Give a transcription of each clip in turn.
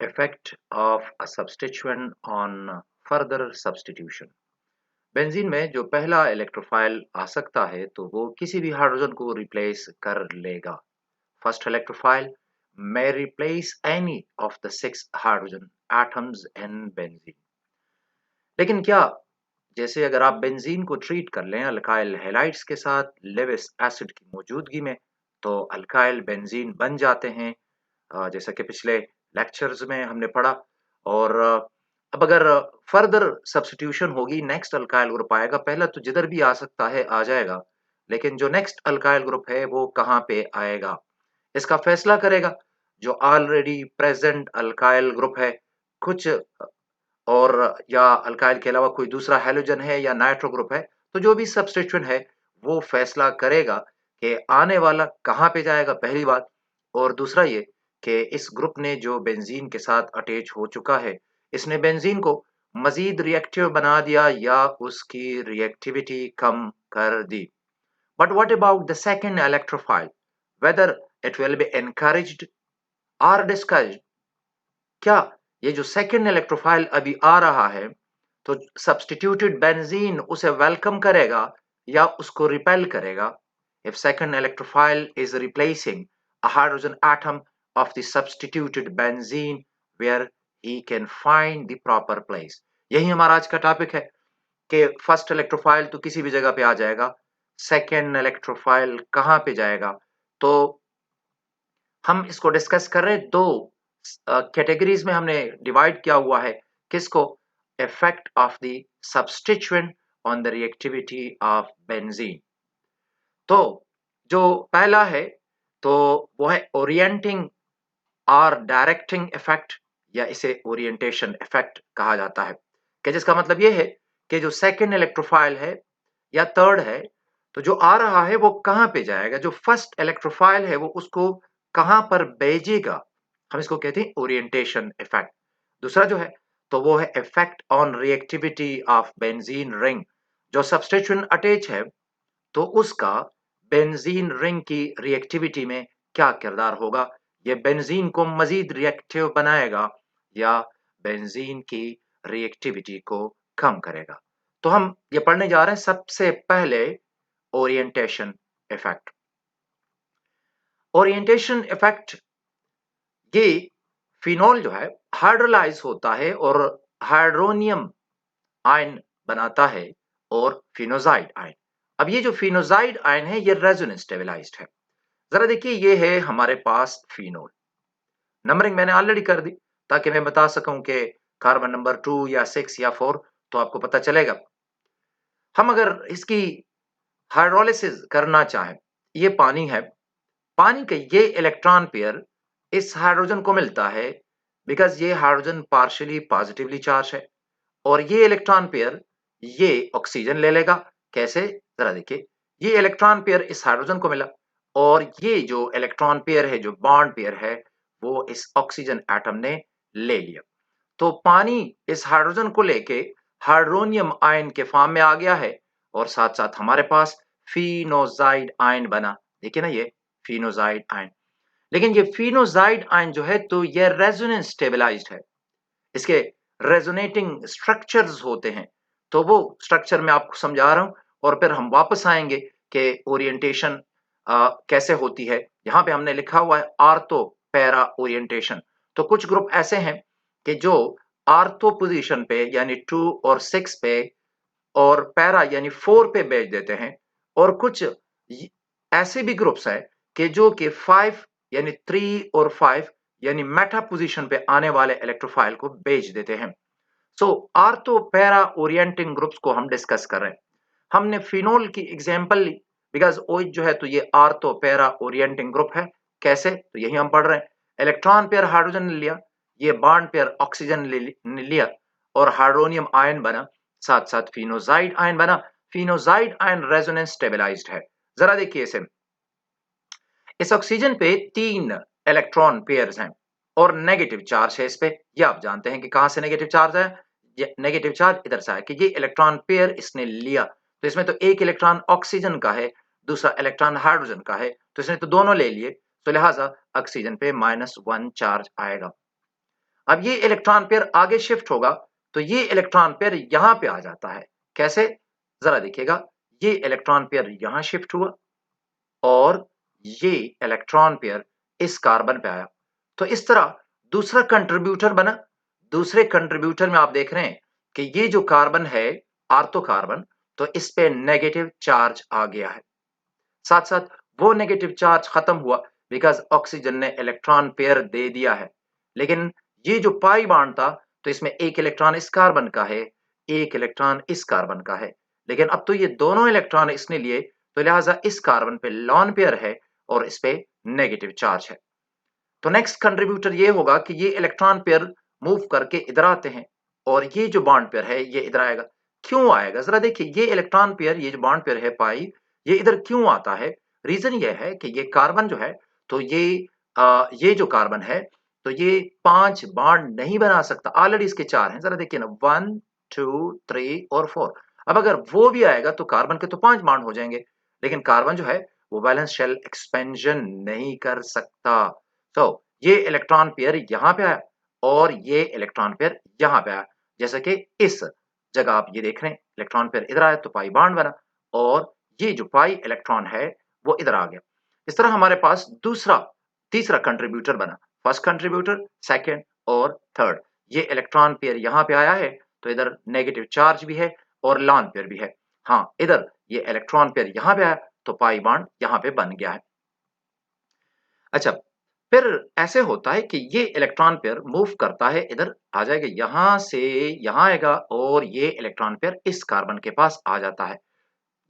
Effect of a substituent on further substitution। Benzene में जो पहला इलेक्ट्रोफाइल आ सकता है तो वो किसी भी हाइड्रोजन को रिप्लेस कर लेगा। First electrophile may replace any of the six hydrogen atoms in benzene। लेकिन क्या जैसे अगर आप बेंजीन को ट्रीट कर लें अल्काइल हैलाइड्स के साथ लेविस एसिड की मौजूदगी में तो अल्काइल बेंजीन बन जाते हैं, जैसा कि पिछले लेक्चर्स में हमने पढ़ा। और अब अगर फर्दर सब्स्टिट्यूशन होगी, नेक्स्ट अल्काइल ग्रुप आएगा। पहला तो जिधर भी आ सकता है आ जाएगा, लेकिन जो नेक्स्ट अल्काइल ग्रुप है वो कहाँ पे आएगा इसका फैसला करेगा जो ऑलरेडी प्रेजेंट अल्काइल ग्रुप है। कुछ और या अल्काइल के अलावा कोई दूसरा हैलोजन है या नाइट्रो ग्रुप है, तो जो भी सब्स्टिट्यूएंट है वो फैसला करेगा कि आने वाला कहाँ पे जाएगा, पहली बात। और दूसरा ये कि इस ग्रुप ने जो बेंजीन के साथ अटैच हो चुका है, इसने बेंजीन को मजीद रिएक्टिव बना दिया या उसकी रिएक्टिविटी कम कर दी। But what about the second electrophile, whether it will be encouraged or discouraged. क्या ये जो सेकंड इलेक्ट्रोफाइल अभी आ रहा है तो सब्स्टिट्यूटेड बेंजीन उसे वेलकम करेगा या उसको रिपेल करेगा? If second electrophile is replacing a hydrogen atom of the substituted benzene where he can find the proper place। यही हमारा आज का टॉपिक है कि फर्स्ट इलेक्ट्रोफाइल तो किसी भी जगह पे आ जाएगा, सेकंड इलेक्ट्रोफाइल कहाँ पे जाएगा। तो हम इसको डिस्कस कर रहे हैं। दो कैटेगरीज में हमने डिवाइड किया हुआ है। किसको? Effect of the substituent on the reactivity of benzene. तो जो पहला है तो वो है ओरिएंटिंग और डायरेक्टिंग इफेक्ट, या इसे ओरिएंटेशन इफेक्ट कहा जाता है, कि जिसका मतलब ये है कि जो सेकंड इलेक्ट्रोफाइल है या थर्ड है तो जो आ रहा है वो कहाँ पे जाएगा, जो फर्स्ट इलेक्ट्रोफाइल है वो उसको कहाँ पर भेजेगा, हम इसको कहते हैं ओरिएंटेशन इफेक्ट। दूसरा जो है तो वो है effect on reactivity of benzene ring. जो सब्स्टिट्यूएंट अटैच है तो उसका बेंजीन रिंग की रिएक्टिविटी में क्या किरदार होगा, ये बेंजीन को मजीद रिएक्टिव बनाएगा या बेंजीन की रिएक्टिविटी को कम करेगा। तो हम ये पढ़ने जा रहे हैं सबसे पहले ओरिएंटेशन इफेक्ट। ओरिएंटेशन इफेक्ट, ये फिनोल जो है हाइड्रोलाइज होता है और हाइड्रोनियम आयन बनाता है और फिनोजाइड आयन। अब ये जो फिनोजाइड आयन है ये रेजोनेंस स्टेबलाइज्ड है। जरा देखिए, ये है हमारे पास फिनोल। नंबरिंग मैंने ऑलरेडी कर दी ताकि मैं बता सकूं कि कार्बन नंबर 2 या 6 या 4, तो आपको पता चलेगा। हम अगर इसकी हाइड्रोलिसिस करना चाहें, ये पानी है, पानी का ये इलेक्ट्रॉन पेयर इस हाइड्रोजन को मिलता है बिकॉज ये हाइड्रोजन पार्शियली पॉजिटिवली चार्ज है, और ये इलेक्ट्रॉन पेयर ये ऑक्सीजन ले लेगा। कैसे? जरा देखिए, ये इलेक्ट्रॉन पेयर इस हाइड्रोजन को मिला और ये जो इलेक्ट्रॉन पेयर है, जो बॉन्ड पेयर है, वो इस ऑक्सीजन एटम ने ले लिया। तो पानी इस हाइड्रोजन को लेके हाइड्रोनियम आयन के फॉर्म में आ गया है और साथ साथ हमारे पास फिनोजाइड आयन बना। देखिए ना, ये फिनोजाइड आयन। लेकिन ये फिनोजाइड आयन जो है तो ये रेजोनेंस स्टेबलाइज्ड है। इसके रेजोनेटिंग स्ट्रक्चर्स होते हैं, तो वो स्ट्रक्चर मैं आपको समझा रहा हूं और फिर हम वापस आएंगे कि ओरिएंटेशन कैसे होती है। यहां पे हमने लिखा हुआ है आर्थो पैरा ओरिएंटेशन। तो कुछ ग्रुप ऐसे हैं कि जो आर्थो पोजीशन पे यानी 2 और 6 पे और पैरा यानी 4 पे भेज देते हैं, और कुछ ऐसे भी ग्रुप्स हैं कि जो कि 5 यानी 3 और 5 यानी मेटा पोजीशन पे आने वाले इलेक्ट्रोफाइल को भेज देते हैं। सो आर्थो पैरा ओरिएंटिंग ग्रुप्स को हम डिस्कस कर रहे हैं। हमने फिनोल की एग्जांपल ली बिकॉज ओइच जो है तो ये आर्थो पैरा ओरिएंटिंग ग्रुप है। कैसे? तो यही हम पढ़ रहे हैं। इलेक्ट्रॉन पेयर हाइड्रोजन ने लिया, ये बॉन्ड पेयर ऑक्सीजन ने लिया और हाइड्रोनियम आयन बना, साथ साथ फिनोजाइड आयन बना। फिनोजाइड आयन रेजोनेंस स्टेबलाइज्ड है। जरा देखिए इसे, इस ऑक्सीजन पे 3 इलेक्ट्रॉन पेयर्स हैं और नेगेटिव चार्ज है इस पे। ये आप जानते हैं कि कहां से नेगेटिव चार्ज है। ये नेगेटिव चार्ज इधर से है कि ये इलेक्ट्रॉन पेयर इसने लिया, तो इसमें तो एक इलेक्ट्रॉन ऑक्सीजन का है, दूसरा इलेक्ट्रॉन हाइड्रोजन का है, तो इसने तो दोनों ले लिए, तो लिहाजा ऑक्सीजन पे -1 चार्ज आएगा। अब ये इलेक्ट्रॉन पेयर आगे शिफ्ट होगा तो ये इलेक्ट्रॉन पेयर यहां पे आ जाता है। कैसे? जरा देखिएगा, ये इलेक्ट्रॉन पेयर यहां शिफ्ट हुआ और ये इलेक्ट्रॉन पेयर इस कार्बन पे आया। तो इस तरह दूसरा कंट्रीब्यूटर बना। दूसरे कंट्रीब्यूटर में आप देख रहे हैं कि ये जो कार्बन है, आर्थो कार्बन, तो इस पे नेगेटिव चार्ज आ गया है। साथ साथ वो नेगेटिव चार्ज खत्म हुआ बिकॉज ऑक्सीजन ने इलेक्ट्रॉन पेयर दे दिया है। लेकिन ये जो पाई बॉन्ड था, तो इसमें एक इलेक्ट्रॉन इस कार्बन का है, एक इलेक्ट्रॉन इस कार्बन का है। लेकिन अब तो ये दोनों इलेक्ट्रॉन इसने लिए, तो लिहाजा इस कार्बन पे लॉन पेयर है और इस पे नेगेटिव चार्ज है। तो नेक्स्ट कंट्रीब्यूटर ये होगा कि ये इलेक्ट्रॉन पेयर मूव करके इधर आते हैं और ये जो बॉन्ड पेयर है ये इधर आएगा। क्यों आएगा? जरा देखिए, ये इलेक्ट्रॉन पेयर, ये जो बॉन्ड पेयर है पाई, ये इधर क्यों आता है? रीजन ये है कि ये कार्बन जो है, तो ये जो कार्बन है, तो ये 5 बॉन्ड नहीं बना सकता। ऑलरेडी इसके 4 हैं। जरा देखिए ना, 1 2 3 और 4। अब अगर वो भी आएगा तो कार्बन के तो 5 बॉन्ड हो जाएंगे। लेकिन कार्बन जो है वो वैलेंस शेल एक्सपेंशन नहीं कर सकता। तो ये इलेक्ट्रॉन पेयर यहां पे आया और ये इलेक्ट्रॉन पेयर यहां पे आया। जैसे कि इस जगह आप ये देख रहे हैं, इलेक्ट्रॉन पेयर इधर आया तो पाई बॉन्ड बना और ये जो पाई इलेक्ट्रॉन है वो इधर आ गया। इस तरह हमारे पास दूसरा तीसरा कंट्रीब्यूटर बना। फर्स्ट कंट्रीब्यूटर, सेकंड और थर्ड। ये इलेक्ट्रॉन पेयर यहां पे आया है तो इधर नेगेटिव चार्ज भी है और लॉन पेयर भी है। हाँ, इधर ये इलेक्ट्रॉन पेयर यहां पे आया तो पाई बॉन्ड यहां पे बन गया है। अच्छा, फिर ऐसे होता है कि ये इलेक्ट्रॉन पेयर मूव करता है, इधर आ जाएगा, यहां से यहां आएगा और ये इलेक्ट्रॉन पेयर इस कार्बन के पास आ जाता है।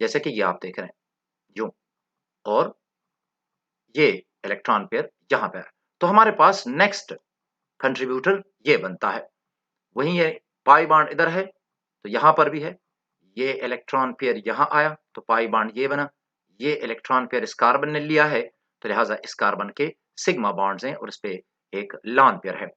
जैसे कि ये आप देख रहे हैं, यूं। और ये इलेक्ट्रॉन पेयर यहां पे है। तो हमारे पास नेक्स्ट कंट्रीब्यूटर ये बनता है। वहीं ये पाई बॉन्ड इधर है तो यहां पर भी है। ये इलेक्ट्रॉन पेयर यहां आया तो पाई बॉन्ड ये बना। ये इलेक्ट्रॉन पेयर इस कार्बन ने लिया है तो लिहाजा इस कार्बन के सिग्मा बॉन्ड्स हैं और इस पे एक लॉन पेयर है।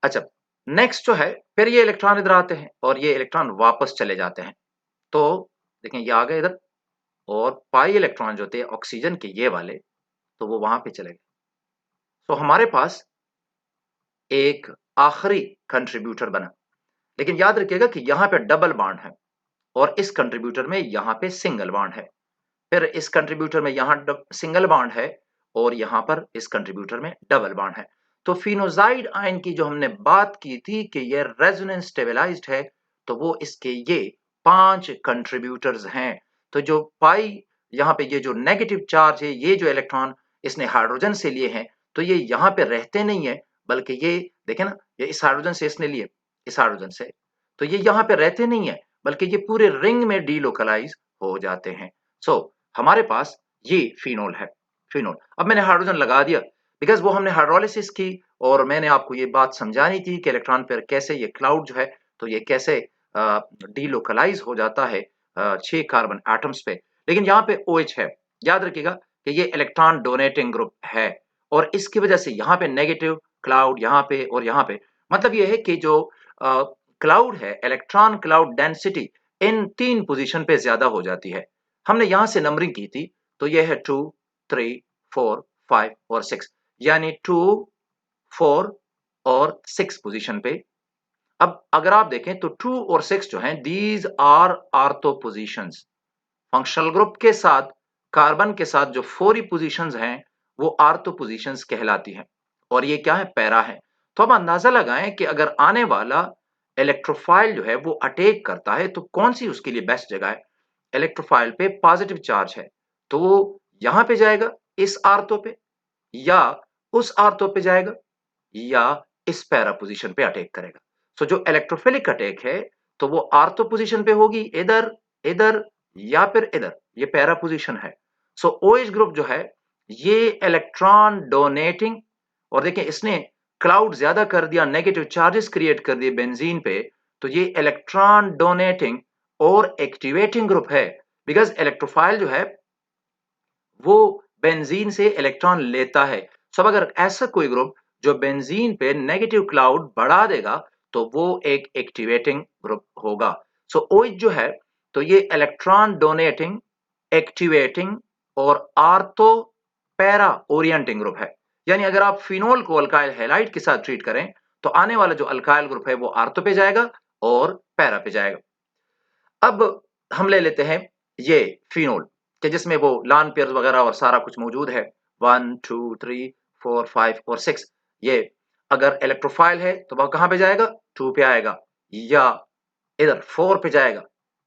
अच्छा, नेक्स्ट जो है, फिर ये इलेक्ट्रॉन इधर आते हैं और ये इलेक्ट्रॉन वापस चले जाते हैं। तो देखें, ये आ गए इधर और पाई इलेक्ट्रॉन जो थे ऑक्सीजन के ये वाले, तो वो वहां पे चले गए। तो हमारे पास एक आखिरी कंट्रीब्यूटर बना। लेकिन याद रखिएगा कि यहाँ पे डबल बॉन्ड है और इस कंट्रीब्यूटर में यहाँ पे सिंगल बॉन्ड है। फिर इस कंट्रीब्यूटर में यहाँ सिंगल बॉन्ड है और यहाँ पर इस कंट्रीब्यूटर में डबल बॉन्ड है। तो फिनोजाइड आयन की जो हमने बात की थी कि ये रेजोनेंस स्टेबलाइज्ड है, तो वो इसके ये 5 कंट्रीब्यूटर्स हैं। तो जो पाई यहाँ पे ये जो नेगेटिव चार्ज है, ये जो इलेक्ट्रॉन इसने हाइड्रोजन से लिए हैं, तो ये यहाँ पे रहते नहीं है, बल्कि ये देखें ना, ये इस हाइड्रोजन से इसने लिए, इस हाइड्रोजन से, तो ये यहाँ पे रहते नहीं है, बल्कि ये पूरे रिंग में डीलोकलाइज हो जाते हैं। सो हमारे पास ये फिनोल है। फिनोल, अब मैंने हाइड्रोजन लगा दिया बिकॉज वो हमने हाइड्रोलिसिस की और मैंने आपको ये बात समझानी थी कि इलेक्ट्रॉन पेयर कैसे, ये क्लाउड जो है तो ये कैसे डीलोकलाइज हो जाता है 6 कार्बन एटम्स पे। लेकिन यहाँ पे OH है। याद रखिएगा कि ये इलेक्ट्रॉन डोनेटिंग ग्रुप है और इसकी वजह से यहाँ पे नेगेटिव क्लाउड, यहाँ पे और यहाँ पे, मतलब ये है कि जो क्लाउड है, electron cloud density in 3 position पे ज्यादा हो जाती है। हमने यहां से नंबरिंग की थी तो ये है 2 3 4 5 और 6, यानी 2 4 और 6 पोजीशन पे। अब अगर आप देखें तो 2 और 6 जो हैं, these are ortho positions. Functional group के साथ, कार्बन के साथ जो 4 ही पोजीशंस हैं वो आर्थो पोजीशंस कहलाती हैं और ये क्या है? पैरा है। तो अब अंदाजा लगाएं कि अगर आने वाला इलेक्ट्रोफाइल जो है वो अटैक करता है तो कौन सी उसके लिए बेस्ट जगह है? इलेक्ट्रोफाइल पे पॉजिटिव चार्ज है तो वो यहां पे जाएगा, इस आर्थो पे, या उस आर्थो पे जाएगा, या इस पैरा पोजीशन पे अटैक करेगा। सो जो इलेक्ट्रोफिलिक अटैक है तो वो आर्थो पोजीशन पे होगी, इधर, इधर या फिर इधर, ये पैरा पोजीशन है। सो OH ग्रुप जो है ये इलेक्ट्रॉन डोनेटिंग, और देखिए इसने क्लाउड ज्यादा कर दिया, नेगेटिव चार्जेस क्रिएट कर दिए बेंजीन पे, तो ये इलेक्ट्रॉन डोनेटिंग और एक्टिवेटिंग ग्रुप है। बिकॉज इलेक्ट्रोफाइल जो है वो बेंजीन से इलेक्ट्रॉन लेता है। सब अगर ऐसा कोई ग्रुप जो बेंजीन पे नेगेटिव क्लाउड बढ़ा देगा तो वो एक एक्टिवेटिंग ग्रुप होगा। सो OH जो है तो ये इलेक्ट्रॉन डोनेटिंग, एक्टिवेटिंग और आर्थो पैरा ओरिएंटिंग ग्रुप है। यानी अगर आप फिनोल को अल्काइल हैलाइड के साथ ट्रीट करें तो आने वाला जो अल्काइल ग्रुप है वो आर्थो पे जाएगा और पैरा पे जाएगा। अब हम ले लेते हैं ये फिनोल कि जिसमें वो लॉन पेयर्स वगैरह और सारा कुछ मौजूद है, 1 2 3 4 5 और 6। ये अगर इलेक्ट्रोफाइल है तो वह कहां पे जाएगा, 2 पे आएगा, या इधर 4 पे जाएगा,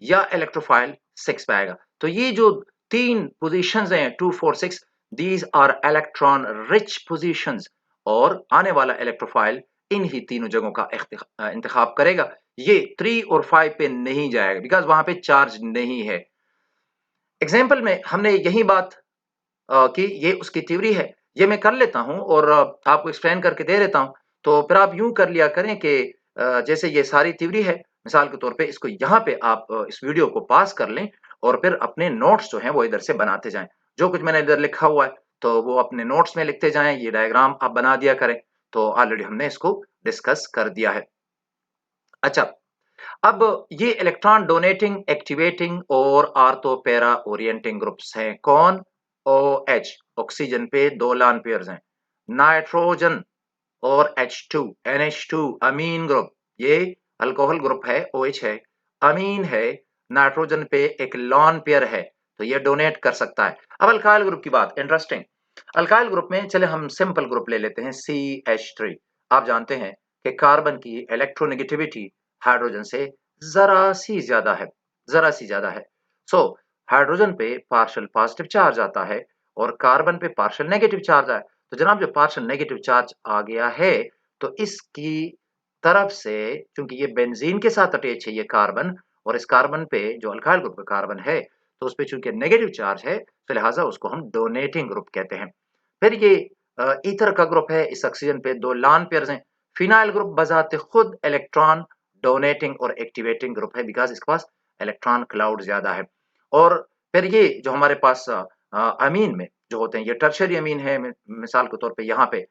या इलेक्ट्रोफाइल 6 पे आएगा। तो ये जो तीन पोजीशंस हैं 2 4 6, these are electron rich positions, और आने वाला इलेक्ट्रोफाइल इन ही तीनों जगहों का इंतखाब करेगा। ये 3 और 5 पे नहीं जाएगा बिकॉज वहां पे चार्ज नहीं है। एग्जाम्पल में हमने यही बात कि ये उसकी थ्योरी है, ये मैं कर लेता हूं और आपको एक्सप्लेन करके दे देता हूं। तो फिर आप यूं कर लिया करें कि जैसे ये सारी थ्योरी है, मिसाल के तौर पे इसको यहाँ पे आप इस वीडियो को पास कर लें और फिर अपने नोट्स जो हैं वो इधर से बनाते जाएं। जो कुछ मैंने इधर लिखा हुआ है तो वो अपने नोट्स में लिखते जाएं, ये डायग्राम आप बना दिया करें। तो ऑलरेडी हमने इसको डिस्कस कर दिया है। अच्छा, अब ये इलेक्ट्रॉन डोनेटिंग, एक्टिवेटिंग और आर्थो पैरा ओरिएंटिंग ग्रुप्स हैं कौन? OH, ऑक्सीजन पे 2 लॉन पेयर्स हैं। नाइट्रोजन और H2, NH2 अमीन ग्रुप, ये अल्कोहल ग्रुप है, OH है, अमीन है, नाइट्रोजन पे एक लॉन पेयर है तो ये डोनेट कर सकता है। अब अल्काइल ग्रुप की बात, इंटरेस्टिंग। अल्काइल ग्रुप में चले हम सिंपल ग्रुप ले लेते हैं, CH3। आप जानते हैं कि कार्बन की इलेक्ट्रोनेगेटिविटी हाइड्रोजन से जरा सी ज्यादा है, जरा सी ज्यादा है। सो हाइड्रोजन पे पार्शियल पॉजिटिव चार्ज आता है और कार्बन पे पार्शियल नेगेटिव चार्ज आया। तो जनाब जो पार्शियल नेगेटिव चार्ज आ गया है तो इसकी तरफ से, क्योंकि ये बेंजीन के साथ अटैच है ये कार्बन, और इस कार्बन पे जो अल्काइल ग्रुप का कार्बन है तो उस पे चूंकि नेगेटिव चार्ज है तो लिहाजा उसको हम डोनेटिंग ग्रुप कहते हैं। फिर ये ईथर का ग्रुप है, इस ऑक्सीजन पे 2 लॉन पेयर्स हैं। फिनाइल ग्रुप बजाते खुद इलेक्ट्रॉन डोनेटिंग और एक्टिवेटिंग ग्रुप है बिकॉज इसके पास इलेक्ट्रॉन क्लाउड ज्यादा है। और फिर ये जो हमारे पास अमीन में जो होते हैं ये टर्शियरी अमीन है, मिसाल के तौर पे यहाँ पे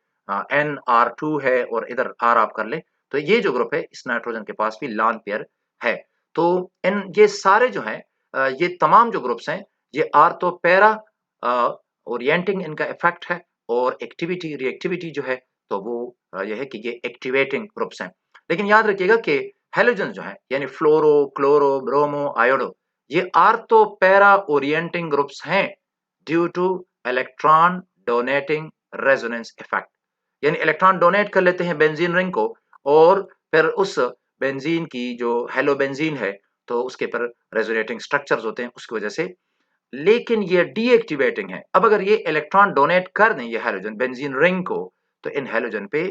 NR2 है और इधर R आप कर ले, तो ये जो ग्रुप है इस नाइट्रोजन के पास भी लॉन पेयर है। तो इन ये सारे जो हैं ये तमाम जो ग्रुप्स हैं ये आर्थो पैरा ओरिएंटिंग इनका इफेक्ट है, और एक्टिविटी रिएक्टिविटी जो है तो वो ये है कि ये एक्टिवेटिंग ग्रुप्स हैं। लेकिन याद रखिएगा कि हेलोजन जो है यानी फ्लोरो, क्लोरो, ब्रोमो, आयोडो, ये आर्थो पैरा ओरिएंटिंग ग्रुप्स हैं due two electron donating resonance effect. यानी इलेक्ट्रॉन डोनेट कर लेते हैं बेंजीन रिंग को और फिर उस बेंजीन की जो हेलो बेंजीन है तो उसके पर रेजोनेटिंग स्ट्रक्चर्स होते हैं उसकी वजह से। लेकिन ये डीएक्टिवेटिंग है। अब अगर ये इलेक्ट्रॉन डोनेट कर दें ये हैलोजन बेंजीन रिंग को तो इन हैलोजन पे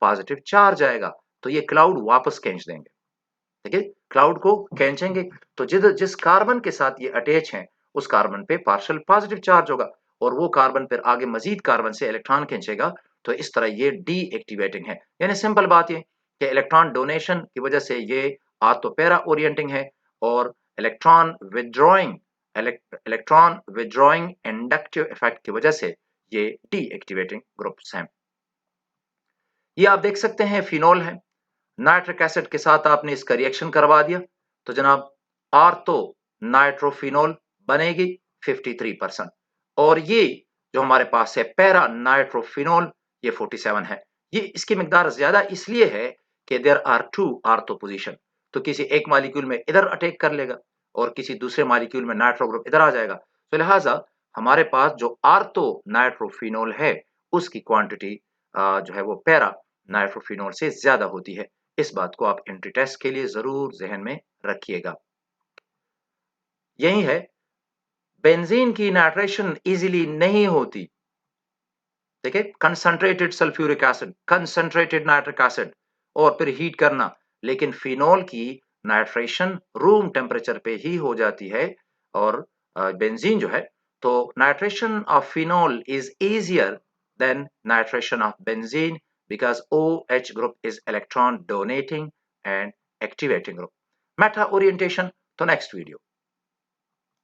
पॉजिटिव चार्ज आएगा तो ये क्लाउड वापस खींच देंगे। ठीक है, क्लाउड को खींचेंगे तो जिस कार्बन के साथ ये अटैच हैं उस कार्बन पे पार्शियल पॉजिटिव चार्ज होगा और वो कार्बन फिर आगे मजीद कार्बन से इलेक्ट्रॉन खींचेगा। तो इस तरह ये डीएक्टिवेटिंग है। यानी सिंपल बात ये कि इलेक्ट्रॉन डोनेशन की वजह से ये आर्थो पैरा ओरिएंटिंग है, और इलेक्ट्रॉन विदड्रॉइंग इंडक्टिव इफेक्ट की वजह से ये डीएक्टिवेटिंग ग्रुप्स हैं। ये आप देख सकते हैं फिनोल है, नाइट्रिक एसिड के साथ आपने इसका रिएक्शन करवा दिया तो जनाब आर्थो नाइट्रोफिनोल बनेगी 53%, और ये जो हमारे पास है पैरा नाइट्रोफिनोल ये 47 है। ये इसकी मिकदार ज्यादा इसलिए है कि देयर आर 2 आर्थो पोजीशन, तो किसी एक मॉलिक्यूल में इधर अटैक कर लेगा और किसी दूसरे मॉलिक्यूल में नाइट्रो ग्रुप इधर आ जाएगा। तो लिहाजा हमारे पास जो आर्थो नाइट्रोफिनोल है उसकी क्वांटिटी जो है वो पैरा नाइट्रोफिनोल से ज्यादा होती है। इस बात को आप एंट्री टेस्ट के लिए जरूर जहन में रखिएगा। यही है, बेंजीन की नाइट्रेशन इजीली नहीं होती। ठीक है, concentrated sulphuric acid, concentrated nitric acid और फिर हीट करना, लेकिन फिनोल की नाइट्रेशन रूम टेम्परेचर पे ही हो जाती है। और बेंजीन जो है तो nitration of phenol is easier than nitration of benzene because OH group is electron donating and activating group. Meta orientation to next video.